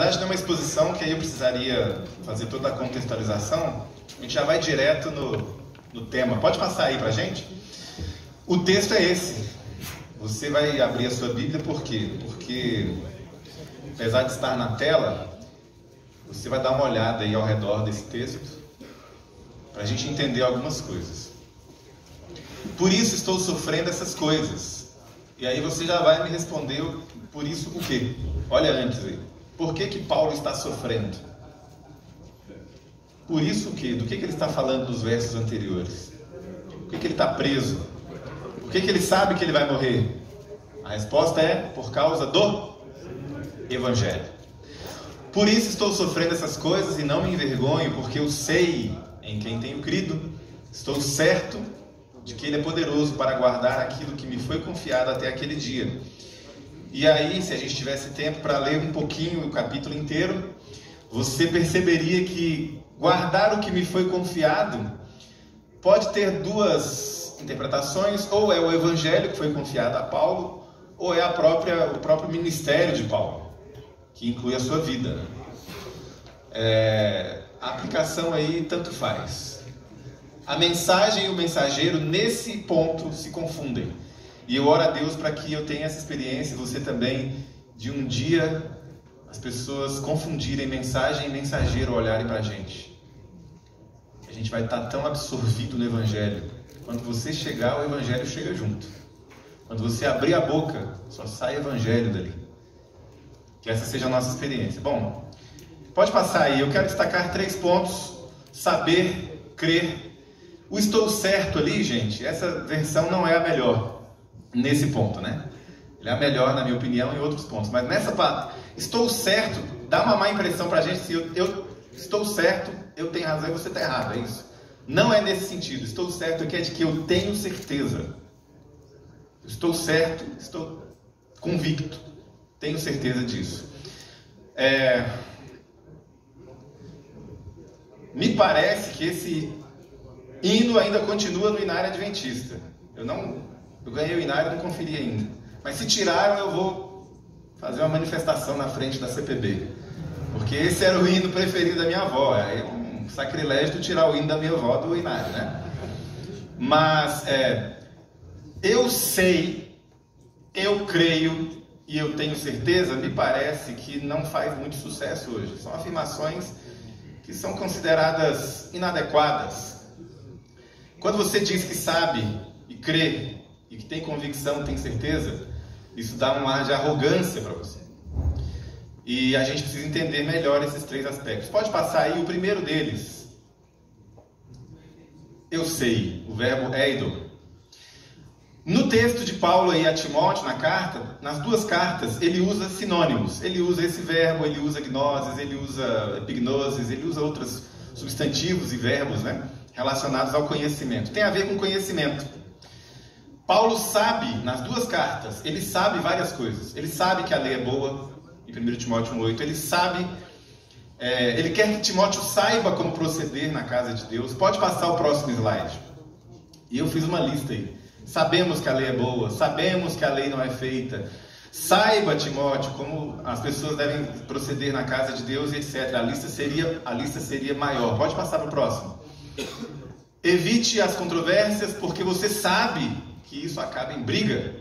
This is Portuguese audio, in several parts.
verdade não é uma exposição que aí eu precisaria fazer toda a contextualização. A gente já vai direto no tema. Pode passar aí pra gente? O texto é esse. Você vai abrir a sua Bíblia por quê? Porque, apesar de estar na tela, você vai dar uma olhada aí ao redor desse texto para a gente entender algumas coisas. Por isso estou sofrendo essas coisas. E aí você já vai me responder por isso o quê? Olha antes aí. Por que Paulo está sofrendo? Por isso o quê? Do que ele está falando nos versos anteriores? Por que ele está preso? Por que ele sabe que ele vai morrer? A resposta é por causa do Evangelho. Por isso estou sofrendo essas coisas e não me envergonho, porque eu sei em quem tenho crido. Estou certo de que Ele é poderoso para guardar aquilo que me foi confiado até aquele dia. E aí, se a gente tivesse tempo para ler um pouquinho o capítulo inteiro, você perceberia que guardar o que me foi confiado pode ter duas interpretações: ou é o Evangelho que foi confiado a Paulo, ou é o próprio ministério de Paulo, que inclui a sua vida. A aplicação aí tanto faz. A mensagem e o mensageiro nesse ponto se confundem. E eu oro a Deus para que eu tenha essa experiência, você também, de um dia as pessoas confundirem mensagem e mensageiro, olharem para a gente. A gente vai estar tão absorvido no Evangelho. Quando você chegar, o Evangelho chega junto. Quando você abrir a boca, só sai Evangelho dali. Que essa seja a nossa experiência. Bom, pode passar aí. Eu quero destacar 3 pontos. Saber, crer. O estou certo ali, gente, essa versão não é a melhor nesse ponto, né? Ele é a melhor, na minha opinião, em outros pontos. Mas nessa parte, estou certo, dá uma má impressão pra gente se eu estou certo, eu tenho razão e você está errado, é isso. Não é nesse sentido. Estou certo aqui é de que eu tenho certeza. Estou certo, estou convicto. Tenho certeza disso. Me parece que esse hino ainda continua no Inário Adventista. Eu ganhei o Inário e não conferi ainda. Mas se tiraram, eu vou fazer uma manifestação na frente da CPB. Porque esse era o hino preferido da minha avó. É um sacrilégio tirar o hino da minha avó do Inário, né? Mas eu sei, eu creio e eu tenho certeza, me parece que não faz muito sucesso hoje. São afirmações que são consideradas inadequadas. Quando você diz que sabe e crê e que tem convicção, tem certeza, isso dá um ar de arrogância para você. E a gente precisa entender melhor esses 3 aspectos. Pode passar aí o primeiro deles. Eu sei, o verbo eido. No texto de Paulo aí a Timóteo, na carta, nas 2 cartas, ele usa sinônimos. Ele usa esse verbo, ele usa gnoses, ele usa epignoses, ele usa outros substantivos e verbos, né, relacionados ao conhecimento. Tem a ver com conhecimento. Paulo sabe, nas 2 cartas, ele sabe várias coisas. Ele sabe que a lei é boa, em 1 Timóteo 1,8. Ele sabe, ele quer que Timóteo saiba como proceder na casa de Deus. Pode passar o próximo slide. E eu fiz uma lista aí. Sabemos que a lei é boa, sabemos que a lei não é feita. Saiba, Timóteo, como as pessoas devem proceder na casa de Deus, etc. A lista seria maior. Pode passar para o próximo. Evite as controvérsias, porque você sabe que isso acaba em briga.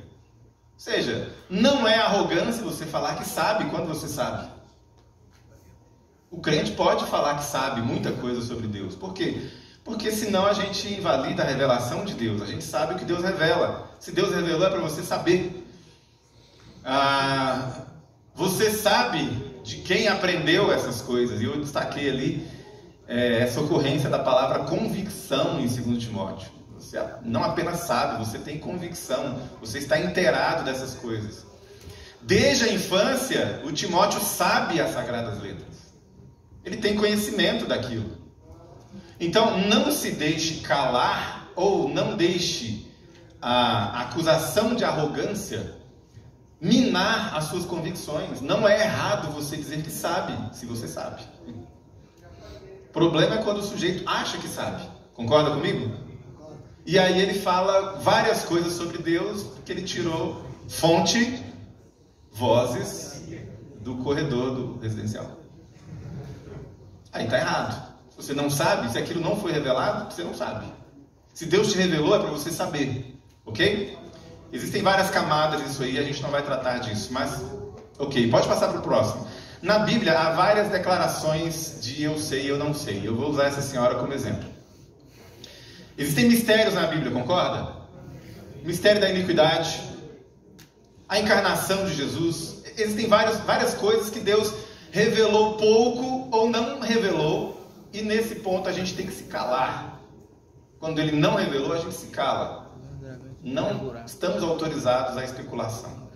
Ou seja, não é arrogância você falar que sabe quando você sabe. O crente pode falar que sabe muita coisa sobre Deus. Por quê? Porque senão a gente invalida a revelação de Deus. A gente sabe o que Deus revela. Se Deus revelou é para você saber. Você sabe de quem aprendeu essas coisas. E eu destaquei ali essa ocorrência da palavra convicção em 2 Timóteo. Você não apenas sabe, você tem convicção. Você está inteirado dessas coisas. Desde a infância, o Timóteo sabe as Sagradas Letras. Ele tem conhecimento daquilo. Então, não se deixe calar ou não deixe a acusação de arrogância minar as suas convicções. Não é errado você dizer que sabe, se você sabe. O problema é quando o sujeito acha que sabe. Concorda comigo? E aí ele fala várias coisas sobre Deus que ele tirou fonte, vozes do corredor do residencial. Aí está errado. Se você não sabe, se aquilo não foi revelado, você não sabe. Se Deus te revelou, é para você saber. Ok? Existem várias camadas disso aí, a gente não vai tratar disso, mas ok, pode passar para o próximo. Na Bíblia há várias declarações de eu sei e eu não sei. Eu vou usar essa senhora como exemplo. Existem mistérios na Bíblia, concorda? Mistério da iniquidade, a encarnação de Jesus. Existem várias coisas que Deus revelou pouco ou não revelou, e nesse ponto a gente tem que se calar. Quando Ele não revelou, a gente se cala. Não estamos autorizados à especulação.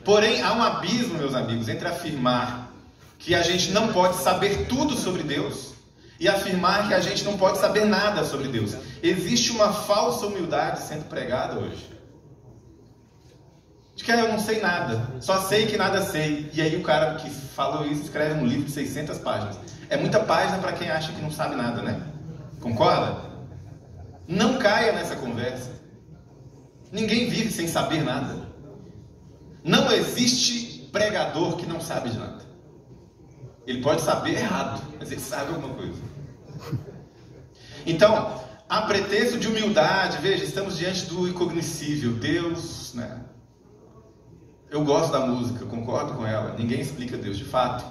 Porém, há um abismo, meus amigos, entre afirmar que a gente não pode saber tudo sobre Deus e afirmar que a gente não pode saber nada sobre Deus. Existe uma falsa humildade sendo pregada hoje. De que eu não sei nada, só sei que nada sei. E aí o cara que falou isso escreve um livro de 600 páginas. É muita página para quem acha que não sabe nada, né? Concorda? Não caia nessa conversa. Ninguém vive sem saber nada. Não existe pregador que não sabe de nada. Ele pode saber errado, mas ele sabe alguma coisa. Então, a pretexto de humildade, veja, estamos diante do incognoscível. Deus, né? Eu gosto da música, concordo com ela. Ninguém explica Deus de fato.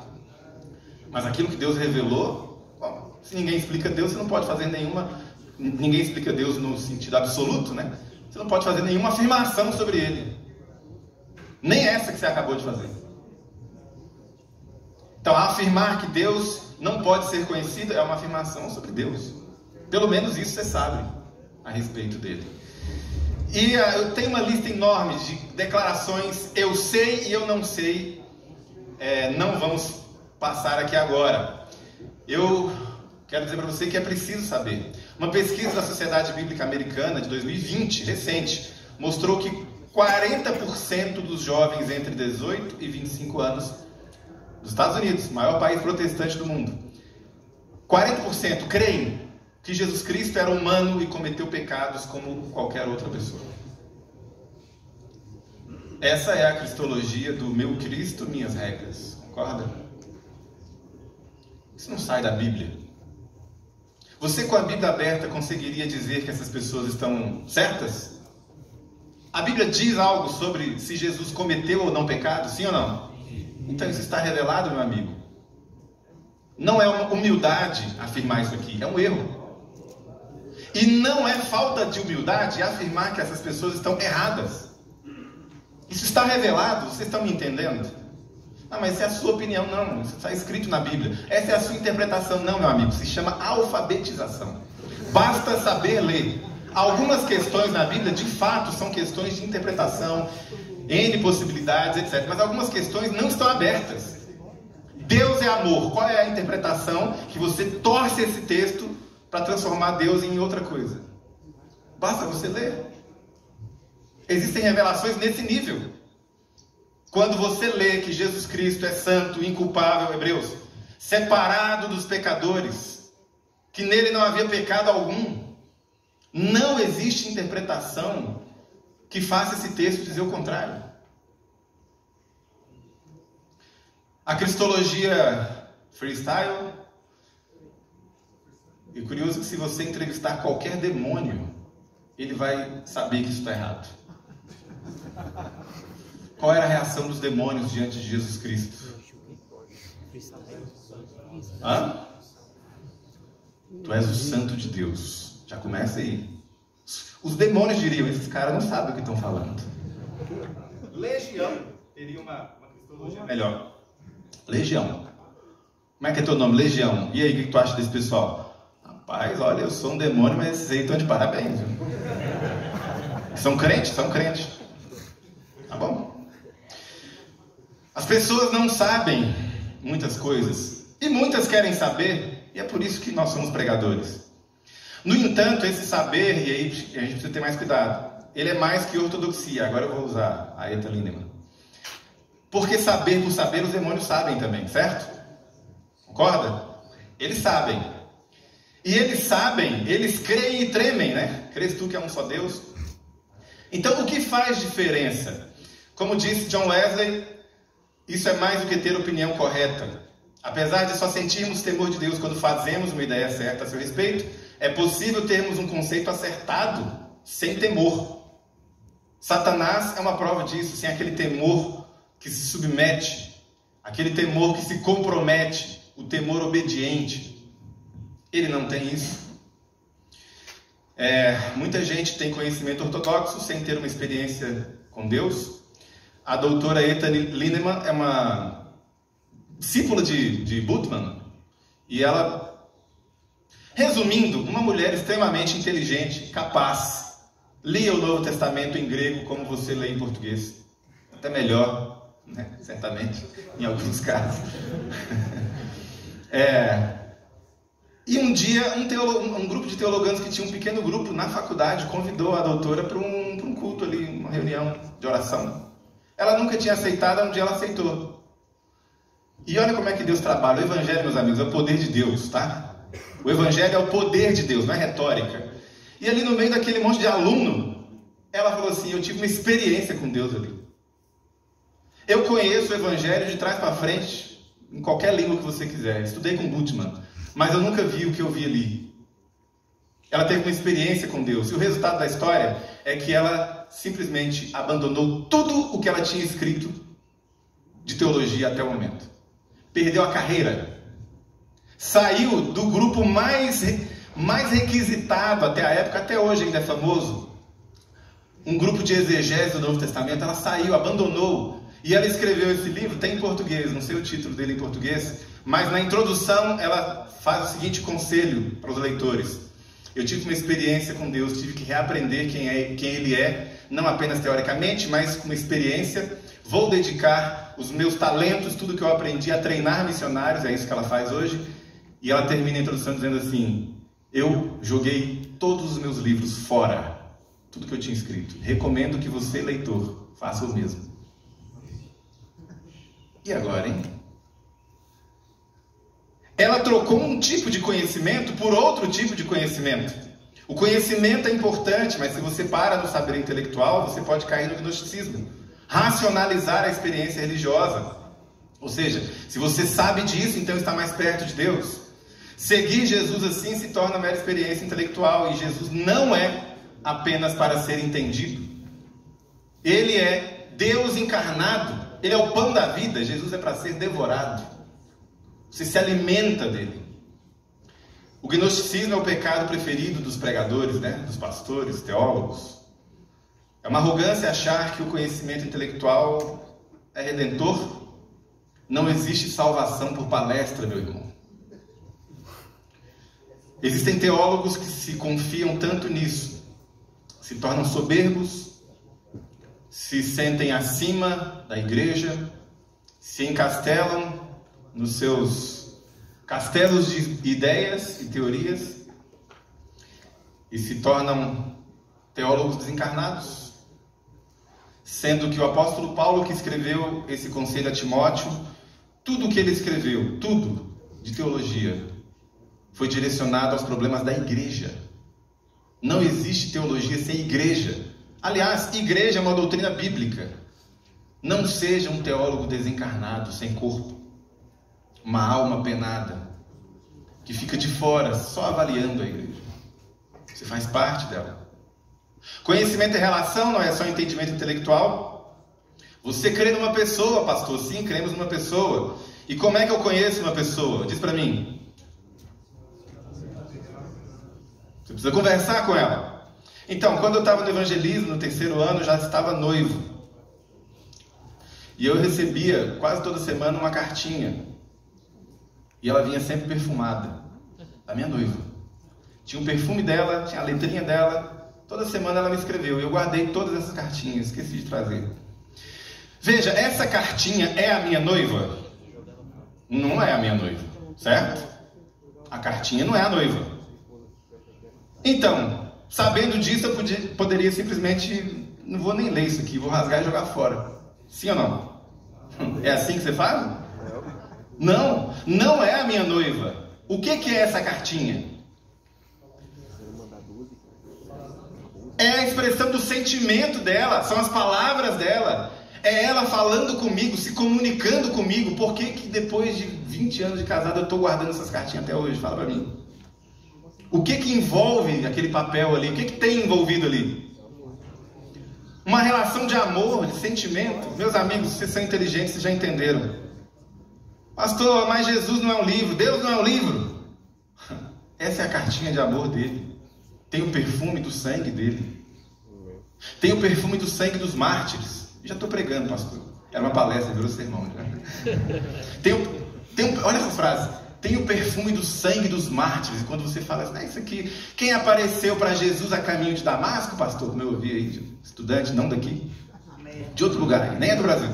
Mas aquilo que Deus revelou, bom, se ninguém explica Deus, você não pode fazer nenhuma... Ninguém explica Deus no sentido absoluto, né? Você não pode fazer nenhuma afirmação sobre Ele. Nem essa que você acabou de fazer. Então, afirmar que Deus não pode ser conhecido é uma afirmação sobre Deus. Pelo menos isso você sabe a respeito dele. E eu tenho uma lista enorme de declarações eu sei e eu não sei. Não vamos passar aqui agora. Eu quero dizer para você que é preciso saber. Uma pesquisa da Sociedade Bíblica Americana de 2020, recente, mostrou que 40% dos jovens entre 18 e 25 anos dos Estados Unidos, maior país protestante do mundo, 40% creem que Jesus Cristo era humano e cometeu pecados como qualquer outra pessoa. Essa é a cristologia do meu Cristo, minhas regras. Concorda? Isso não sai da Bíblia. Você, com a Bíblia aberta, conseguiria dizer que essas pessoas estão certas? A Bíblia diz algo sobre se Jesus cometeu ou não pecado, sim ou não? Então isso está revelado, meu amigo. Não é uma humildade afirmar isso aqui, é um erro. E não é falta de humildade afirmar que essas pessoas estão erradas. Isso está revelado, vocês estão me entendendo? Ah, mas essa é a sua opinião, não, isso está escrito na Bíblia. Essa é a sua interpretação, não, meu amigo, se chama alfabetização. Basta saber ler. Algumas questões na Bíblia, de fato, são questões de interpretação, N possibilidades, etc. Mas algumas questões não estão abertas. Deus é amor. Qual é a interpretação que você torce esse texto para transformar Deus em outra coisa? Basta você ler. Existem revelações nesse nível. Quando você lê que Jesus Cristo é santo, inculpável, Hebreus, separado dos pecadores, que nele não havia pecado algum, não existe interpretação que faça esse texto dizer o contrário. A cristologia freestyle, é curioso que se você entrevistar qualquer demônio, ele vai saber que isso está errado. Qual era a reação dos demônios diante de Jesus Cristo? Hã? Tu és o santo de Deus. Já começa aí. Os demônios diriam, esses caras não sabem o que estão falando. Legião teria uma cristologia melhor. Legião. Como é que é teu nome? Legião. E aí, o que tu acha desse pessoal? Rapaz, olha, eu sou um demônio, mas esses aí estão de parabéns. Viu? São crentes? São crentes. Tá bom? As pessoas não sabem muitas coisas. E muitas querem saber. E é por isso que nós somos pregadores. No entanto, esse saber, e aí a gente precisa ter mais cuidado, ele é mais que ortodoxia. Agora eu vou usar a Eta Lindemann. Porque saber por saber, os demônios sabem também, certo? Concorda? Eles sabem. E eles sabem, eles creem e tremem, né? Crês tu que é um só Deus? Então, o que faz diferença? Como disse John Wesley, Isso é mais do que ter opinião correta. Apesar de só sentirmos temor de Deus quando fazemos uma ideia certa a seu respeito, é possível termos um conceito acertado sem temor. Satanás é uma prova disso, sem aquele temor que se submete, aquele temor que se compromete, o temor obediente. Ele não tem isso. Muita gente tem conhecimento ortodoxo sem ter uma experiência com Deus. A doutora Etta Linneman é uma discípula de Bultmann, e ela, resumindo, uma mulher extremamente inteligente, capaz, lia o Novo Testamento em grego como você lê em português, até melhor, né? Certamente, em alguns casos. E um dia, um grupo de teologandos que tinha um pequeno grupo na faculdade convidou a doutora para um culto ali, uma reunião de oração. Ela nunca tinha aceitado, um dia ela aceitou. E olha como é que Deus trabalha. O Evangelho, meus amigos, é o poder de Deus, tá? O Evangelho é o poder de Deus, não é retórica. E ali no meio daquele monte de aluno, ela falou assim: eu tive uma experiência com Deus ali. Eu conheço o Evangelho de trás para frente, em qualquer língua que você quiser. Estudei com Bultmann, mas eu nunca vi o que eu vi ali. Ela teve uma experiência com Deus. E o resultado da história é que ela simplesmente abandonou tudo o que ela tinha escrito de teologia até o momento. Perdeu a carreira. Saiu do grupo mais requisitado até a época, até hoje ainda é famoso. Um grupo de exegese do Novo Testamento. Ela saiu, abandonou. E ela escreveu esse livro, tem em português, não sei o título dele em português, mas na introdução ela faz o seguinte conselho para os leitores: eu tive uma experiência com Deus, tive que reaprender quem Ele é, não apenas teoricamente, mas com experiência. Vou dedicar os meus talentos, tudo que eu aprendi, a treinar missionários, é isso que ela faz hoje. E ela termina a introdução dizendo assim: eu joguei todos os meus livros fora, tudo que eu tinha escrito. Recomendo que você, leitor, faça o mesmo. E agora, hein? Ela trocou um tipo de conhecimento por outro tipo de conhecimento. O conhecimento é importante, mas se você para no saber intelectual, você pode cair no gnosticismo. Racionalizar a experiência religiosa. Ou seja, se você sabe disso, então está mais perto de Deus. Seguir Jesus assim se torna mera experiência intelectual, e Jesus não é apenas para ser entendido. Ele é Deus encarnado. Ele é o pão da vida. Jesus é para ser devorado. Você se alimenta dele. O gnosticismo é o pecado preferido dos pregadores, né? Dos pastores, teólogos. É uma arrogância achar que o conhecimento intelectual é redentor. Não existe salvação por palestra, meu irmão. Existem teólogos que se confiam tanto nisso, se tornam soberbos, se sentem acima da igreja, se encastelam nos seus castelos de ideias e teorias e se tornam teólogos desencarnados, sendo que o apóstolo Paulo, que escreveu esse conselho a Timóteo, tudo o que ele escreveu, tudo de teologia, foi direcionado aos problemas da igreja. Não existe teologia sem igreja. Aliás, igreja é uma doutrina bíblica. Não seja um teólogo desencarnado, sem corpo. Uma alma penada, que fica de fora, só avaliando a igreja. Você faz parte dela. Conhecimento é relação, não é só entendimento intelectual. Você crê numa pessoa, pastor? Sim, cremos numa pessoa. E como é que eu conheço uma pessoa? Diz para mim. Você precisa conversar com ela. Então, quando eu estava no evangelismo, no 3º ano, eu já estava noivo. E eu recebia quase toda semana uma cartinha. E ela vinha sempre perfumada. Da minha noiva. Tinha um perfume dela, tinha a letrinha dela. Toda semana ela me escreveu. E eu guardei todas essas cartinhas, esqueci de trazer. Veja, essa cartinha é a minha noiva? Não é a minha noiva, certo? A cartinha não é a noiva. Então, sabendo disso, eu poderia simplesmente... Não vou nem ler isso aqui, vou rasgar e jogar fora. Sim ou não? É assim que você faz? Não, não é a minha noiva. O que é essa cartinha? É a expressão do sentimento dela, são as palavras dela. É ela falando comigo, se comunicando comigo. Por que depois de 20 anos de casado eu estou guardando essas cartinhas até hoje? Fala para mim. O que envolve aquele papel ali? O que tem envolvido ali? Uma relação de amor, de sentimento. Meus amigos, vocês são inteligentes, vocês já entenderam. Pastor, mas Jesus não é um livro, Deus não é um livro. Essa é a cartinha de amor dele. Tem o perfume do sangue dele. Tem o perfume do sangue dos mártires. Já estou pregando, pastor. Era uma palestra, virou sermão. Olha essa frase. Tem o perfume do sangue dos mártires. E quando você fala assim, isso aqui, quem apareceu para Jesus a caminho de Damasco, pastor? Como eu ouvi aí, de estudante, não daqui, de outro lugar, nem é do Brasil.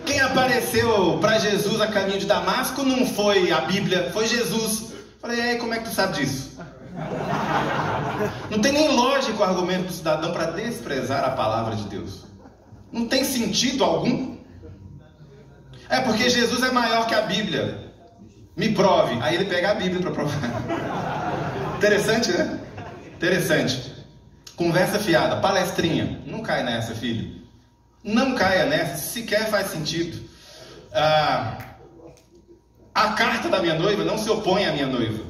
Quem apareceu para Jesus a caminho de Damasco não foi a Bíblia, foi Jesus. Falei, e aí, como é que tu sabe disso? Não tem nem lógico o argumento do cidadão para desprezar a palavra de Deus. Não tem sentido algum. É porque Jesus é maior que a Bíblia. Me prove. Aí ele pega a Bíblia para provar. Interessante, né? Interessante. Conversa fiada, palestrinha. Não cai nessa, filho. Não caia nessa, sequer faz sentido. A carta da minha noiva não se opõe à minha noiva.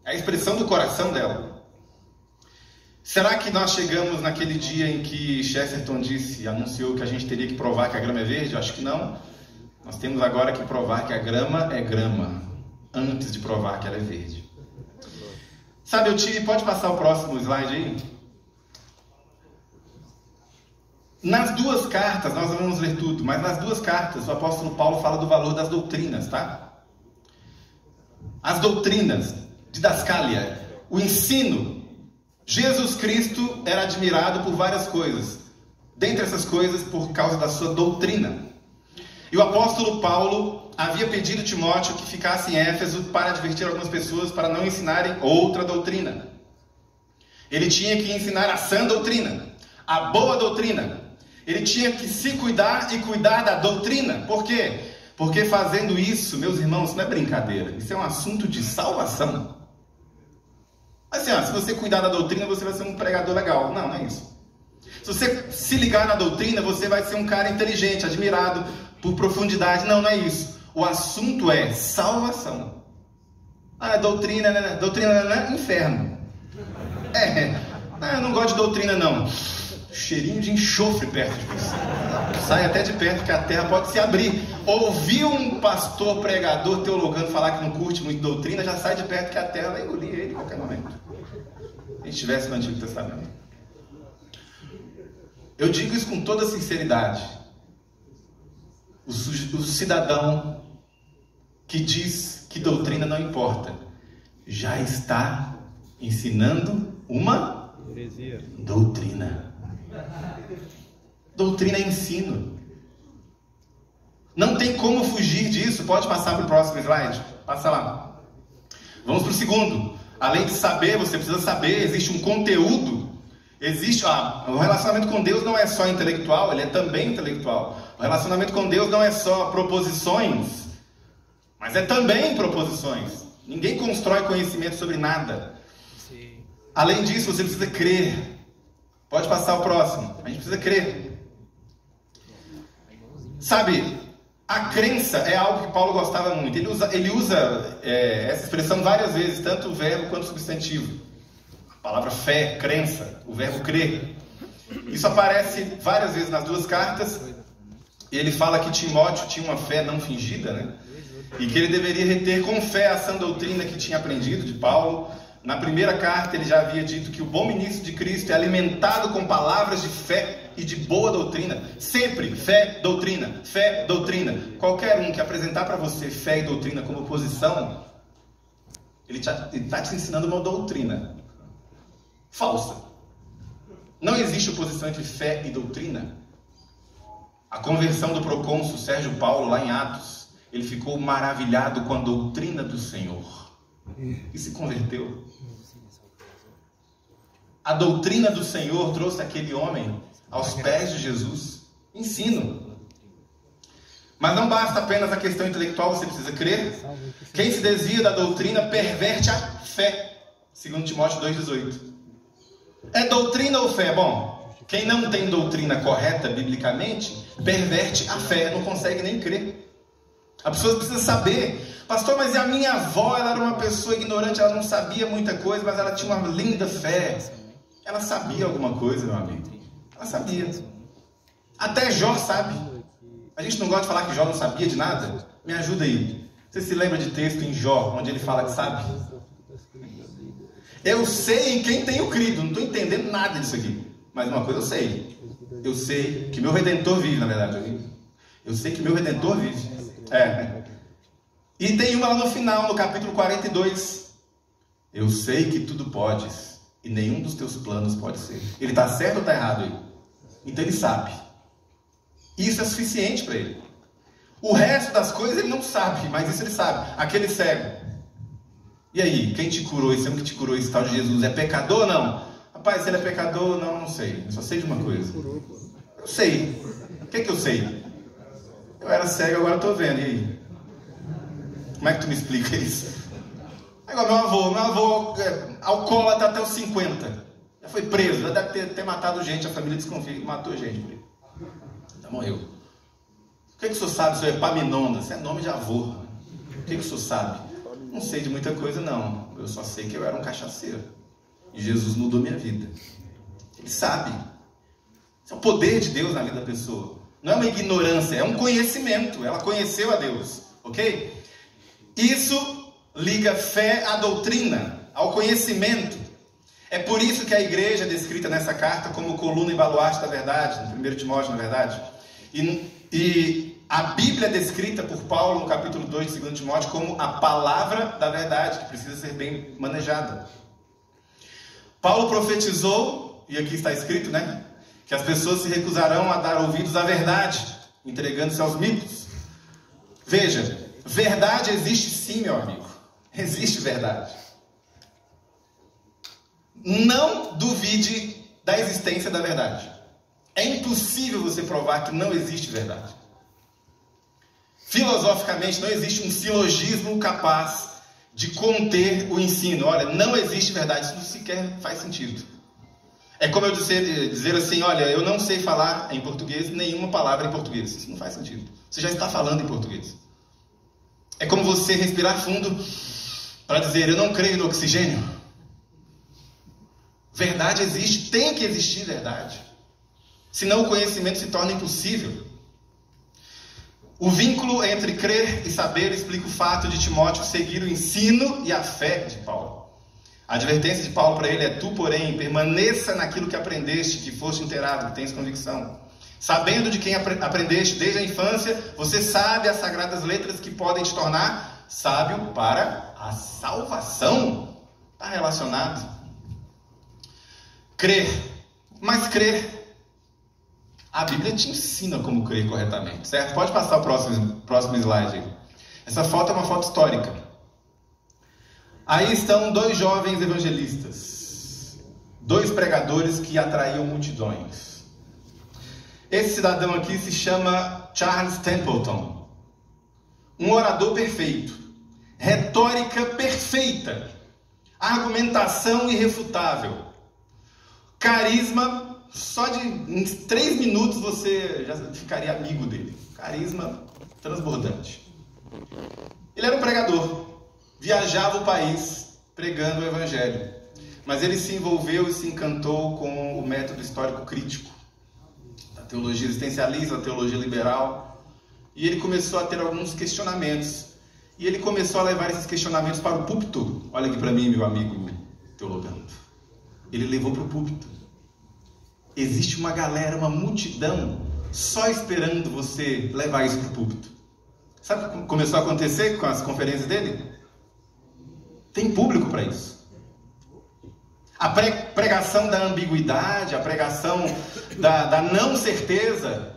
É a expressão do coração dela. Será que nós chegamos naquele dia em que Chesterton anunciou que a gente teria que provar que a grama é verde? Eu acho que não. Nós temos agora que provar que a grama é grama, antes de provar que ela é verde. Sabe, pode passar o próximo slide aí? Nas duas cartas, nós não vamos ler tudo, mas nas duas cartas o apóstolo Paulo fala do valor das doutrinas, tá? As doutrinas, didascalia, o ensino. Jesus Cristo era admirado por várias coisas. Dentre essas coisas, por causa da sua doutrina. E o apóstolo Paulo havia pedido a Timóteo que ficasse em Éfeso para advertir algumas pessoas para não ensinarem outra doutrina. Ele tinha que ensinar a sã doutrina, a boa doutrina. Ele tinha que se cuidar e cuidar da doutrina. Por quê? Porque fazendo isso, meus irmãos, não é brincadeira. Isso é um assunto de salvação. Assim, se você cuidar da doutrina, você vai ser um pregador legal. Não é isso. Se você se ligar na doutrina, você vai ser um cara inteligente, admirado por profundidade. Não é isso. O assunto é salvação. Doutrina, inferno. Eu não gosto de doutrina, não. Cheirinho de enxofre perto de você. Sai até de perto que a terra pode se abrir. Ouvir um pastor, pregador, teologando falar que não curte muito doutrina, já sai de perto que a terra vai engolir ele em qualquer momento. Se a gente estivesse no Antigo Testamento. Eu digo isso com toda sinceridade. O cidadão que diz que doutrina não importa, já está ensinando uma doutrina. Doutrina é ensino. Não tem como fugir disso. Pode passar para o próximo slide. Passa lá. Vamos para o segundo. Além de saber, você precisa saber. Existe um conteúdo. O relacionamento com Deus não é só intelectual, ele é também intelectual. O relacionamento com Deus não é só proposições, mas é também proposições. Ninguém constrói conhecimento sobre nada. Além disso, você precisa crer. Pode passar o próximo. A gente precisa crer. Sabe, a crença é algo que Paulo gostava muito. Ele usa essa expressão várias vezes, tanto o verbo quanto o substantivo. A palavra fé, crença, o verbo crer. Isso aparece várias vezes nas duas cartas. Ele fala que Timóteo tinha uma fé não fingida, né? E que ele deveria reter com fé a sã doutrina que tinha aprendido de Paulo. Na primeira carta ele já havia dito que o bom ministro de Cristo é alimentado com palavras de fé e de boa doutrina. Sempre fé, doutrina, fé, doutrina. Qualquer um que apresentar para você fé e doutrina como oposição, ele está te ensinando uma doutrina falsa. Não existe oposição entre fé e doutrina. A conversão do procônsul Sérgio Paulo lá em Atos, ele ficou maravilhado com a doutrina do Senhor e se converteu. A doutrina do Senhor trouxe aquele homem aos pés de Jesus. Ensino. Mas não basta apenas a questão intelectual, você precisa crer. Quem se desvia da doutrina perverte a fé. 2 Timóteo 2,18. É doutrina ou fé? Bom, Quem não tem doutrina correta biblicamente, perverte a fé, não consegue nem crer. As pessoas precisam saber, pastor, mas a minha avó, ela era uma pessoa ignorante, ela não sabia muita coisa, mas ela tinha uma linda fé. Ela sabia alguma coisa, meu amigo. Ela sabia. Até Jó sabe. A gente não gosta de falar que Jó não sabia de nada? Me ajuda aí. Você se lembra de texto em Jó, onde ele fala que sabe? Eu sei em quem tenho crido. Não estou entendendo nada disso aqui. Mas uma coisa eu sei. Eu sei que meu Redentor vive, na verdade. Eu sei que meu Redentor vive. E tem uma lá no final, no capítulo 42. Eu sei que tudo podes, e nenhum dos teus planos pode ser. Ele está certo ou está errado aí? Então ele sabe. Isso é suficiente para ele. O resto das coisas ele não sabe, mas isso ele sabe. Aquele cego. E aí, quem te curou? Esse homem que te curou, esse tal de Jesus, é pecador ou não? Rapaz, se ele é pecador, não sei. Eu só sei de uma coisa. Eu sei. O que eu sei? Eu era cego, agora estou vendo. E aí? Como é que tu me explica isso? Agora, meu avô alcoólatra até os 50. Já foi preso, já deve ter matado gente. A família desconfia que matou gente por ele. Já morreu. O que o senhor sabe sobre Epaminondas? Isso é nome de avô. O que o senhor sabe? Não sei de muita coisa, não. Eu só sei que eu era um cachaceiro. E Jesus mudou minha vida. Ele sabe. Isso é o poder de Deus na vida da pessoa. Não é uma ignorância, é um conhecimento. Ela conheceu a Deus. Ok? Isso liga fé à doutrina, ao conhecimento. É por isso que a igreja é descrita nessa carta como coluna e baluarte da verdade, no 1 Timóteo, na verdade. E a Bíblia é descrita por Paulo no capítulo 2 de 2 Timóteo como a palavra da verdade, que precisa ser bem manejada. Paulo profetizou, e aqui está escrito, né? Que as pessoas se recusarão a dar ouvidos à verdade, entregando-se aos mitos. Veja, verdade existe sim, meu amigo. Existe verdade. Não duvide da existência da verdade. É impossível você provar que não existe verdade. Filosoficamente, não existe um silogismo capaz de conter o ensino. Olha, não existe verdade. Isso sequer faz sentido. É como eu dizer assim, olha, eu não sei falar em português nenhuma palavra em português. Isso não faz sentido. Você já está falando em português. É como você respirar fundo para dizer, eu não creio no oxigênio. Verdade existe, tem que existir verdade. Senão o conhecimento se torna impossível. O vínculo entre crer e saber explica o fato de Timóteo seguir o ensino e a fé de Paulo. A advertência de Paulo para ele é: tu, porém, permaneça naquilo que aprendeste, que foste inteirado, que tens convicção. Sabendo de quem aprendeste desde a infância, você sabe as sagradas letras que podem te tornar sábio para a salvação. Está relacionado. Crer. Mas crer, a Bíblia te ensina como crer corretamente, certo? Pode passar o próximo slide aí. Essa foto é uma foto histórica. Aí estão dois jovens evangelistas, dois pregadores que atraíam multidões. Esse cidadão aqui se chama Charles Templeton, um orador perfeito, retórica perfeita, argumentação irrefutável, carisma. Só em 3 minutos você já ficaria amigo dele. Carisma transbordante. Ele era um pregador. Viajava o país pregando o evangelho. Mas ele se envolveu e se encantou com o método histórico crítico, a teologia existencialista, a teologia liberal. E ele começou a ter alguns questionamentos. E ele começou a levar esses questionamentos para o púlpito. Olha aqui para mim, meu amigo teologando. Ele levou para o púlpito. Existe uma galera, uma multidão, só esperando você levar isso para o púlpito. Sabe o que começou a acontecer com as conferências dele? Tem público para isso. A pregação da ambiguidade, a pregação da não certeza,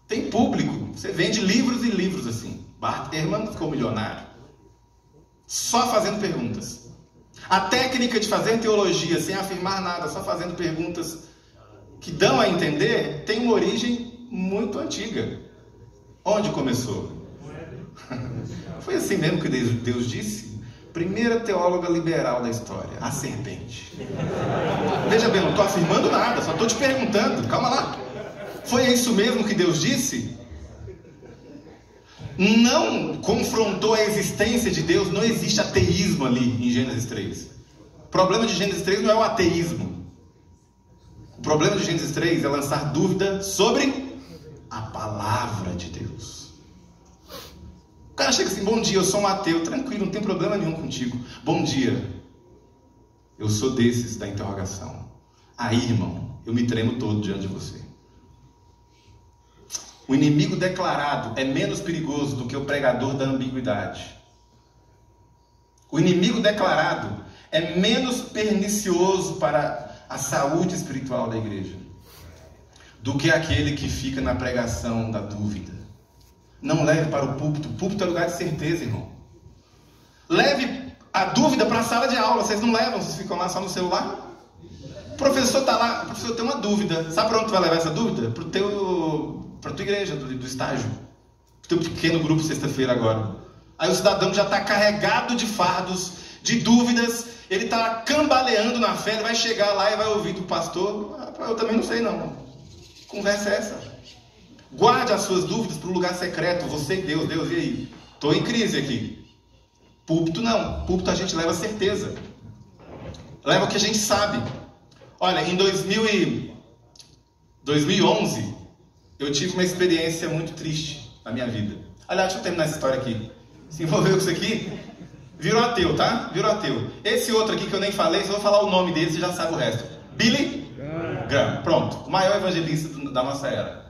tem público. Você vende livros e livros assim. Bart Ehrman ficou milionário. Só fazendo perguntas. A técnica de fazer teologia sem afirmar nada, só fazendo perguntas que dão a entender, tem uma origem muito antiga. Onde começou? Foi assim mesmo que Deus disse? Primeira teóloga liberal da história, a serpente. Veja bem, não estou afirmando nada, só estou te perguntando, calma lá. Foi isso mesmo que Deus disse? Não confrontou a existência de Deus, não existe ateísmo ali em Gênesis 3. O problema de Gênesis 3 não é o ateísmo. O problema de Gênesis 3 é lançar dúvida sobre a palavra de Deus. O cara chega assim, bom dia, eu sou um ateu, tranquilo, não tem problema nenhum contigo. Bom dia, eu sou desses da interrogação. Aí, irmão, eu me tremo todo diante de você. O inimigo declarado é menos perigoso do que o pregador da ambiguidade. O inimigo declarado é menos pernicioso para a saúde espiritual da igreja do que aquele que fica na pregação da dúvida. Não leve para o púlpito. O púlpito é lugar de certeza, irmão. Leve a dúvida para a sala de aula. Vocês não levam, vocês ficam lá só no celular. O professor está lá, o professor tem uma dúvida. Sabe para onde tu vai levar essa dúvida? Para a tua igreja, do estágio. Para o teu pequeno grupo sexta-feira agora. Aí o cidadão já está carregado de fardos, de dúvidas. Ele está cambaleando na fé. Ele vai chegar lá e vai ouvir do pastor. Eu também não sei não. Que conversa é essa? Guarde as suas dúvidas para o lugar secreto. Você e Deus. Deus, e aí? Estou em crise aqui. Púlpito não. Púlpito a gente leva certeza. Leva o que a gente sabe. Olha, em 2011, eu tive uma experiência muito triste na minha vida. Aliás, deixa eu terminar essa história aqui. Se envolveu com isso aqui, virou ateu, tá? Virou ateu. Esse outro aqui que eu nem falei, se eu vou falar o nome dele, você já sabe o resto. Billy Graham. Pronto. O maior evangelista da nossa era.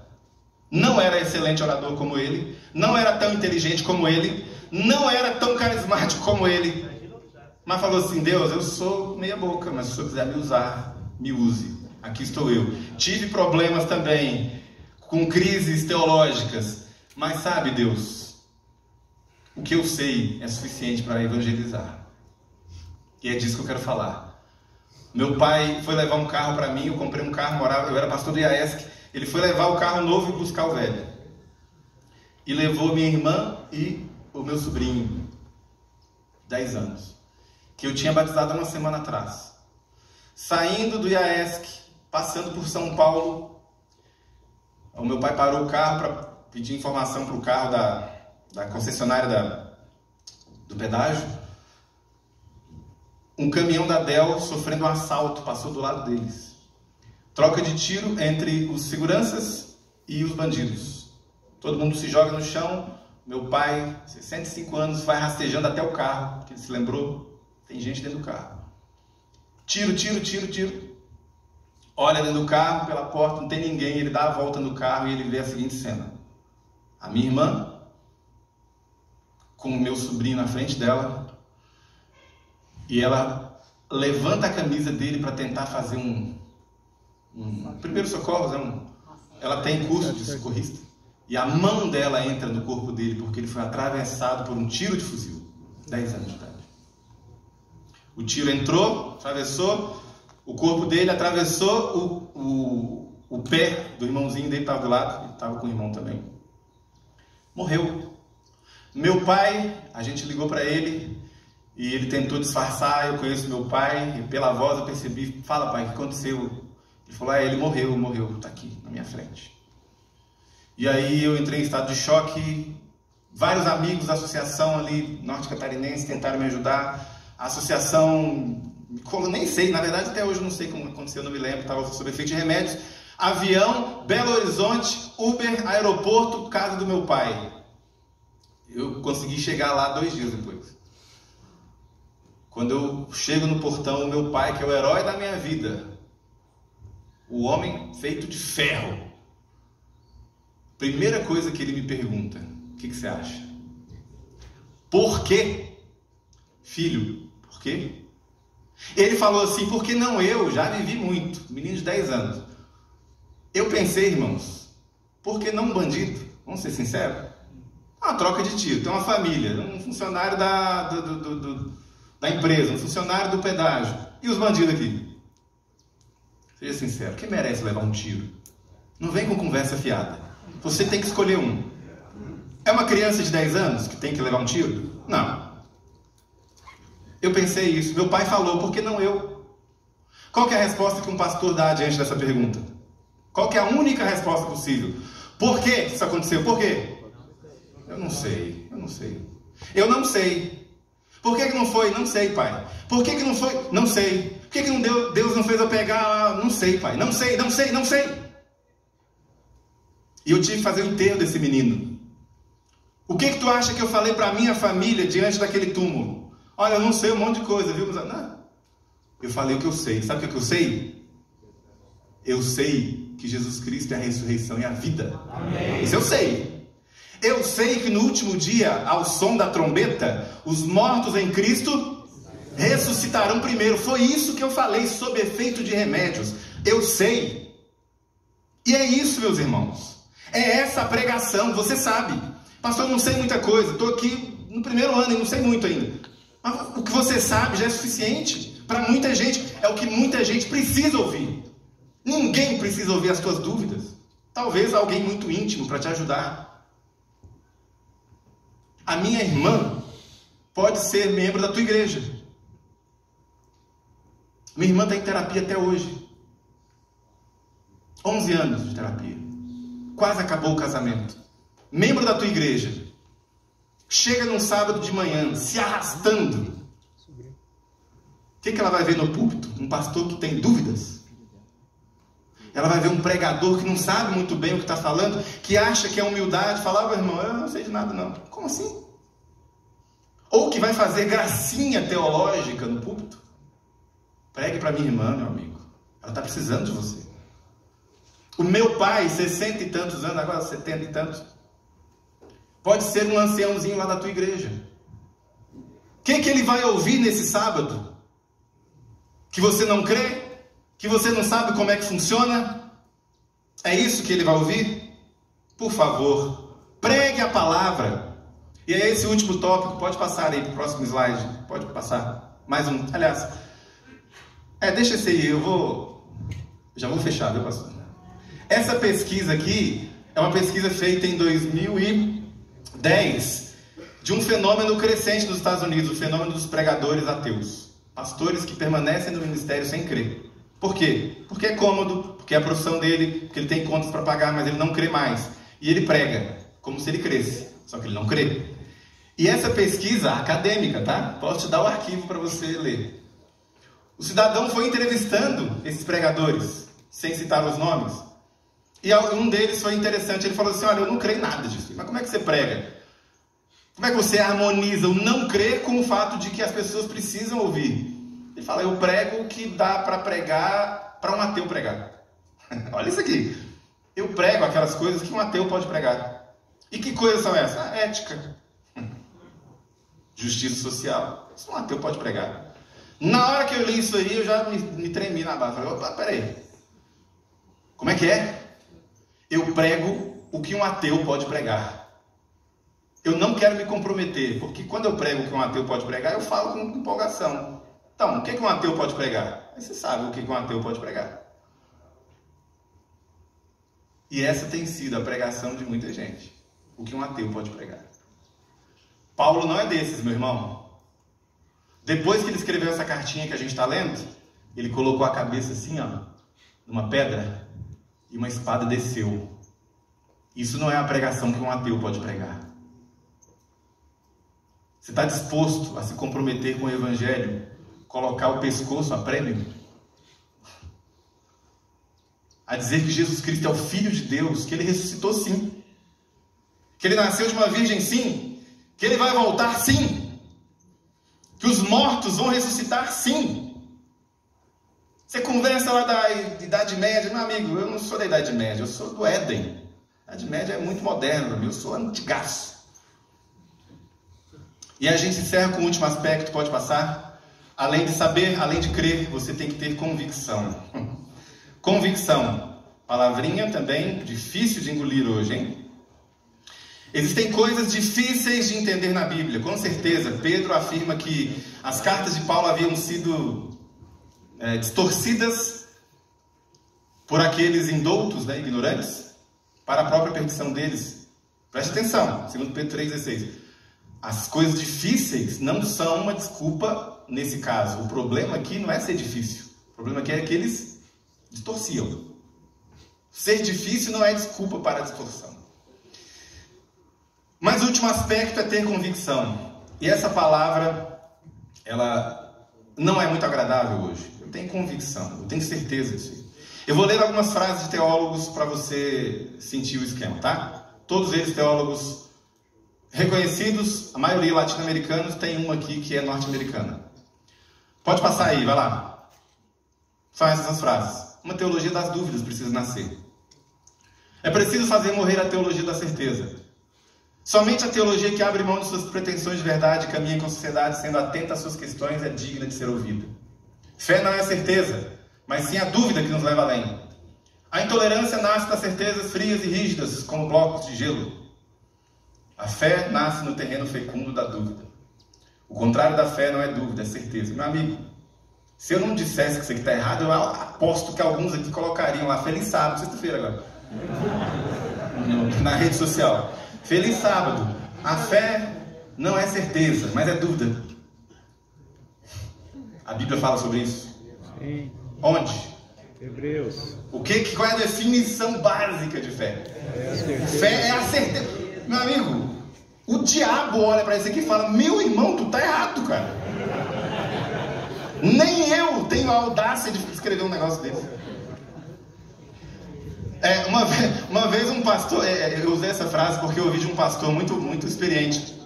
Não era excelente orador como ele, não era tão inteligente como ele, não era tão carismático como ele, mas falou assim, Deus, eu sou meia boca, mas se o Senhor quiser me usar, me use, aqui estou eu. Tive problemas também, com crises teológicas, mas sabe, Deus, o que eu sei é suficiente para evangelizar, e é disso que eu quero falar. Meu pai foi levar um carro para mim, eu comprei um carro, eu era pastor do IAESC. Ele foi levar o carro novo e buscar o velho. E levou minha irmã e o meu sobrinho, 10 anos, que eu tinha batizado uma semana atrás. Saindo do IAESC, passando por São Paulo, o meu pai parou o carro para pedir informação para o carro da concessionária do pedágio. Um caminhão da Dell sofrendo um assalto passou do lado deles. Troca de tiro entre os seguranças e os bandidos. Todo mundo se joga no chão. Meu pai, 65 anos, vai rastejando até o carro, porque ele se lembrou, tem gente dentro do carro. Tiro, tiro, tiro, tiro. Olha dentro do carro, pela porta, não tem ninguém. Ele dá a volta no carro e ele vê a seguinte cena. A minha irmã, com o meu sobrinho na frente dela, e ela levanta a camisa dele para tentar fazer primeiro socorro, ela tem curso de socorrista, e a mão dela entra no corpo dele, porque ele foi atravessado por um tiro de fuzil, 10 anos de idade. O tiro entrou, atravessou o corpo dele, atravessou o pé do irmãozinho dele, estava do lado, ele estava com o irmão também. Morreu. Meu pai, a gente ligou para ele, e ele tentou disfarçar. Eu conheço meu pai, e pela voz eu percebi, fala pai, o que aconteceu? Ele falou, ele morreu, está aqui na minha frente. E aí eu entrei em estado de choque. Vários amigos da associação ali, norte-catarinense, tentaram me ajudar. A associação, nem sei, na verdade até hoje eu não sei como aconteceu, não me lembro, estava sob efeito de remédios. Avião, Belo Horizonte, Uber, aeroporto, casa do meu pai. Eu consegui chegar lá 2 dias depois. Quando eu chego no portão, o meu pai, que é o herói da minha vida, o homem feito de ferro, primeira coisa que ele me pergunta, o que você acha? Por quê? Filho, por quê? Ele falou assim, porque não eu, já vivi muito, menino de 10 anos. Eu pensei, irmãos, por que não um bandido? Vamos ser sinceros? Uma troca de tiro, tem uma família, um funcionário da empresa, um funcionário do pedágio, e os bandidos aqui? Seja sincero, quem merece levar um tiro? Não vem com conversa fiada. Você tem que escolher um. É uma criança de 10 anos que tem que levar um tiro? Não. Eu pensei isso. Meu pai falou, por que não eu? Qual que é a resposta que um pastor dá diante dessa pergunta? Qual que é a única resposta possível? Por que isso aconteceu? Por quê? Eu não sei. Eu não sei. Por que não foi? Não sei, pai. Por que não foi? Não sei. Por que não deu? Deus não fez eu pegar? Não sei, pai. Não sei. E eu tive que fazer o enterro desse menino. O que tu acha que eu falei para a minha família diante daquele túmulo? Olha, eu não sei um monte de coisa, viu? Não. Eu falei o que eu sei. Sabe o que eu sei? Eu sei que Jesus Cristo é a ressurreição e a vida. Amém. Isso eu sei. Eu sei que no último dia, ao som da trombeta, os mortos em Cristo ressuscitarão primeiro. Foi isso que eu falei sob efeito de remédios. Eu sei. E é isso, meus irmãos. É essa a pregação, você sabe. Pastor, eu não sei muita coisa. Estou aqui no primeiro ano e não sei muito ainda. Mas o que você sabe já é suficiente. Para muita gente, é o que muita gente precisa ouvir. Ninguém precisa ouvir as tuas dúvidas. Talvez alguém muito íntimo para te ajudar. A minha irmã pode ser membro da tua igreja. Minha irmã está em terapia até hoje. 11 anos de terapia. Quase acabou o casamento. Membro da tua igreja. Chega num sábado de manhã, se arrastando. O que ela vai ver no púlpito? Um pastor que tem dúvidas? Ela vai ver um pregador que não sabe muito bem o que está falando, que acha que é humildade, falar, irmão, eu não sei de nada não. Como assim? Ou que vai fazer gracinha teológica no púlpito? Pregue para minha irmã, meu amigo. Ela está precisando de você. O meu pai, 60 e tantos anos, agora 70 e tantos, pode ser um anciãozinho lá da tua igreja. O que ele vai ouvir nesse sábado? Que você não crê? Que você não sabe como é que funciona? É isso que ele vai ouvir? Por favor, pregue a palavra. E é esse último tópico, pode passar aí para o próximo slide. Pode passar. Mais um. Aliás, deixa esse aí, já vou fechar, viu, pastor? Essa pesquisa aqui é uma pesquisa feita em 2010 de um fenômeno crescente nos Estados Unidos, o fenômeno dos pregadores ateus. Pastores que permanecem no ministério sem crer. Por quê? Porque é cômodo, porque é a profissão dele, porque ele tem contas para pagar, mas ele não crê mais. E ele prega como se ele cresce, só que ele não crê. E essa pesquisa acadêmica, tá? Posso te dar o arquivo para você ler. O cidadão foi entrevistando esses pregadores, sem citar os nomes. E um deles foi interessante, ele falou assim, olha, eu não creio em nada disso. Mas como é que você prega? Como é que você harmoniza o não crer com o fato de que as pessoas precisam ouvir? Ele fala, eu prego o que dá para pregar, para um ateu pregar. Olha isso aqui. Eu prego aquelas coisas que um ateu pode pregar. E que coisas são essas? Ética. Justiça social. Isso um ateu pode pregar. Na hora que eu li isso aí, eu já me tremi na base. Falei, opa, peraí. Como é que é? Eu prego o que um ateu pode pregar. Eu não quero me comprometer, porque quando eu prego o que um ateu pode pregar, eu falo com empolgação. Então, o que um ateu pode pregar? Aí você sabe o que um ateu pode pregar. E essa tem sido a pregação de muita gente. O que um ateu pode pregar. Paulo não é desses, meu irmão. Depois que ele escreveu essa cartinha que a gente está lendo, ele colocou a cabeça assim, ó, numa pedra, e uma espada desceu. Isso não é a pregação que um ateu pode pregar. Você está disposto a se comprometer com o evangelho? Colocar o pescoço a prêmio? A dizer que Jesus Cristo é o Filho de Deus, que Ele ressuscitou sim, que Ele nasceu de uma virgem sim, que Ele vai voltar sim, que os mortos vão ressuscitar sim. Você conversa lá da Idade Média, meu amigo, eu não sou da Idade Média, eu sou do Éden. A Idade Média é muito moderna, eu sou antigaço. E a gente encerra com o último aspecto, pode passar? Além de saber, além de crer, você tem que ter convicção. Convicção. Palavrinha também difícil de engolir hoje, hein? Existem coisas difíceis de entender na Bíblia, com certeza. Pedro afirma que as cartas de Paulo haviam sido distorcidas por aqueles indoutos, ignorantes, para a própria perdição deles. Preste atenção, 2 Pedro 3,16. As coisas difíceis não são uma desculpa nesse caso. O problema aqui não é ser difícil. O problema aqui é que eles distorciam. Ser difícil não é desculpa para a distorção. Mas o último aspecto é ter convicção. E essa palavra, ela não é muito agradável hoje. Eu tenho convicção, eu tenho certeza disso. Eu vou ler algumas frases de teólogos para você sentir o esquema, tá? Todos eles teólogos reconhecidos, a maioria latino-americanos, tem uma aqui que é norte-americana. Pode passar aí, vai lá. São essas as frases. Uma teologia das dúvidas precisa nascer. É preciso fazer morrer a teologia da certeza. Somente a teologia que abre mão de suas pretensões de verdade e caminha com a sociedade sendo atenta às suas questões é digna de ser ouvida. Fé não é certeza, mas sim a dúvida que nos leva além. A intolerância nasce das certezas frias e rígidas, como blocos de gelo. A fé nasce no terreno fecundo da dúvida. O contrário da fé não é dúvida, é certeza. Meu amigo, se eu não dissesse que isso aqui está errado, eu aposto que alguns aqui colocariam lá, feliz sábado, sexta-feira agora, na rede social. Feliz sábado. A fé não é certeza, mas é dúvida. A Bíblia fala sobre isso. Sim. Onde? Hebreus. Qual é a definição básica de fé? Fé é a certeza. Meu amigo, o diabo olha para isso aqui e fala: meu irmão, tu tá errado, cara. Nem eu tenho a audácia de escrever um negócio desse. Uma vez um pastor, eu usei essa frase porque eu ouvi de um pastor muito experiente.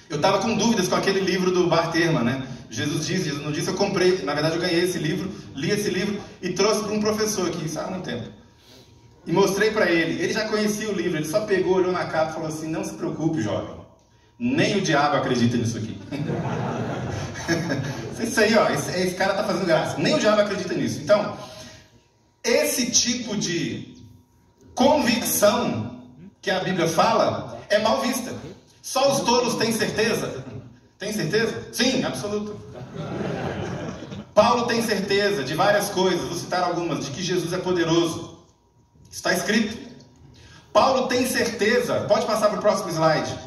Eu estava com dúvidas com aquele livro do Bart Ehrman, né? Jesus não disse, eu comprei, na verdade eu ganhei esse livro, li esse livro e trouxe para um professor aqui, isso há muito tempo. E mostrei para ele, ele já conhecia o livro, ele só pegou, olhou na capa e falou assim: não se preocupe, jovem, nem o diabo acredita nisso aqui. Isso aí, ó, esse cara tá fazendo graça, nem o diabo acredita nisso. Então, esse tipo de convicção que a Bíblia fala é mal vista. Só os tolos têm certeza. Tem certeza? Sim, absoluta. Paulo tem certeza de várias coisas, vou citar algumas, de que Jesus é poderoso. Está escrito. Paulo tem certeza, pode passar para o próximo slide.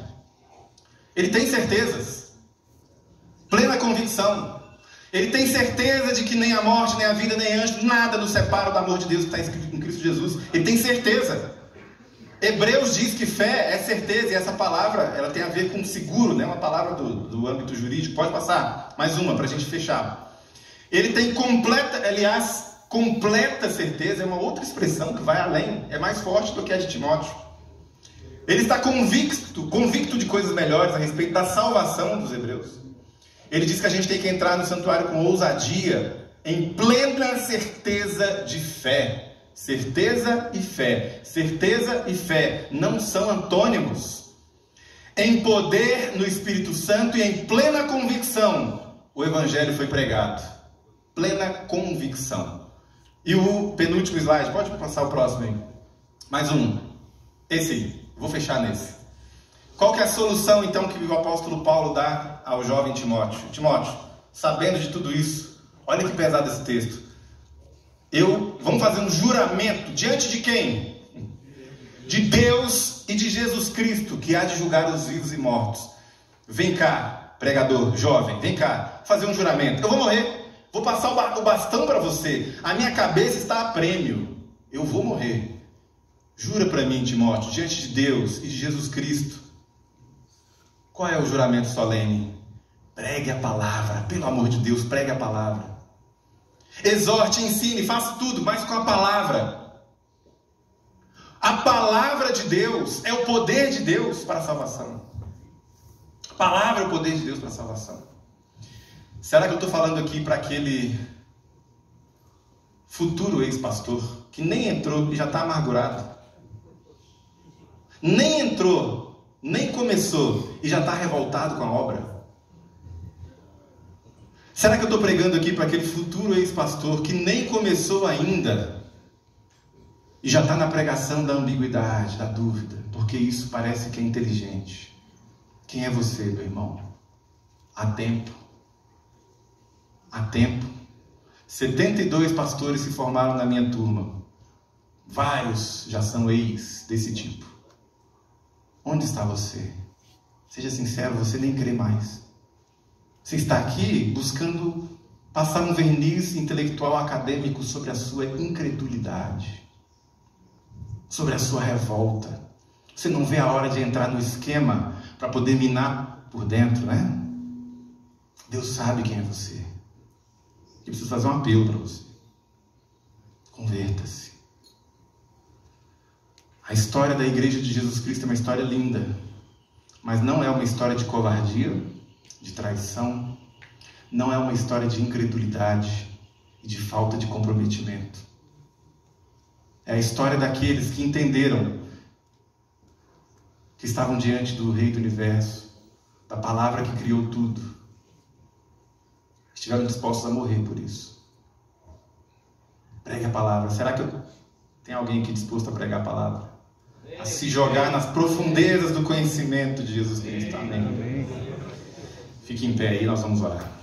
Ele tem certezas. Plena convicção. Ele tem certeza de que nem a morte, nem a vida, nem anjo, nada nos separa do amor de Deus que está escrito em Cristo Jesus. Ele tem certeza. Hebreus diz que fé é certeza, e essa palavra ela tem a ver com seguro, né? Uma palavra do âmbito jurídico. Pode passar, mais uma para a gente fechar. Ele tem completa certeza, é uma outra expressão que vai além, é mais forte do que a de Timóteo. Ele está convicto de coisas melhores a respeito da salvação dos hebreus. Ele diz que a gente tem que entrar no santuário com ousadia, em plena certeza de fé. Certeza e fé. Certeza e fé não são antônimos. Em poder no Espírito Santo e em plena convicção, o Evangelho foi pregado. Plena convicção. E o penúltimo slide, pode passar o próximo aí. Mais um. Esse aí, vou fechar nesse. Qual que é a solução então que o apóstolo Paulo dá ao jovem Timóteo? Timóteo, sabendo de tudo isso, olha que pesado esse texto. Vamos fazer um juramento diante de quem? De Deus e de Jesus Cristo, que há de julgar os vivos e mortos. Vem cá, pregador, jovem, vem cá, fazer um juramento. Eu vou morrer, vou passar o bastão para você. A minha cabeça está a prêmio. Eu vou morrer. Jura para mim, Timóteo, diante de Deus e de Jesus Cristo. Qual é o juramento solene? Pregue a palavra, pelo amor de Deus, pregue a palavra. Exorte, ensine, faça tudo, mas com a palavra. A palavra de Deus é o poder de Deus para a salvação. A palavra é o poder de Deus para a salvação. Será que eu estou falando aqui para aquele futuro ex-pastor que nem entrou e já está amargurado? Nem entrou, nem começou e já está revoltado com a obra? Será que eu estou pregando aqui para aquele futuro ex-pastor que nem começou ainda e já está na pregação da ambiguidade, da dúvida, porque isso parece que é inteligente? Quem é você, meu irmão? Há tempo. Há tempo. 72 pastores se formaram na minha turma. Vários já são ex desse tipo. Onde está você? Seja sincero, você nem crê mais. Você está aqui buscando passar um verniz intelectual acadêmico sobre a sua incredulidade, sobre a sua revolta. Você não vê a hora de entrar no esquema para poder minar por dentro, né? Deus sabe quem é você. Eu preciso fazer um apelo para você. Converta-se. A história da Igreja de Jesus Cristo é uma história linda, mas não é uma história de covardia, de traição, não é uma história de incredulidade e de falta de comprometimento. É a história daqueles que entenderam que estavam diante do Rei do Universo, da palavra que criou tudo. Estiveram dispostos a morrer por isso. Pregue a palavra. Será que tem alguém aqui disposto a pregar a palavra? A se jogar nas profundezas do conhecimento de Jesus Cristo. Amém. Fique em pé aí, nós vamos orar.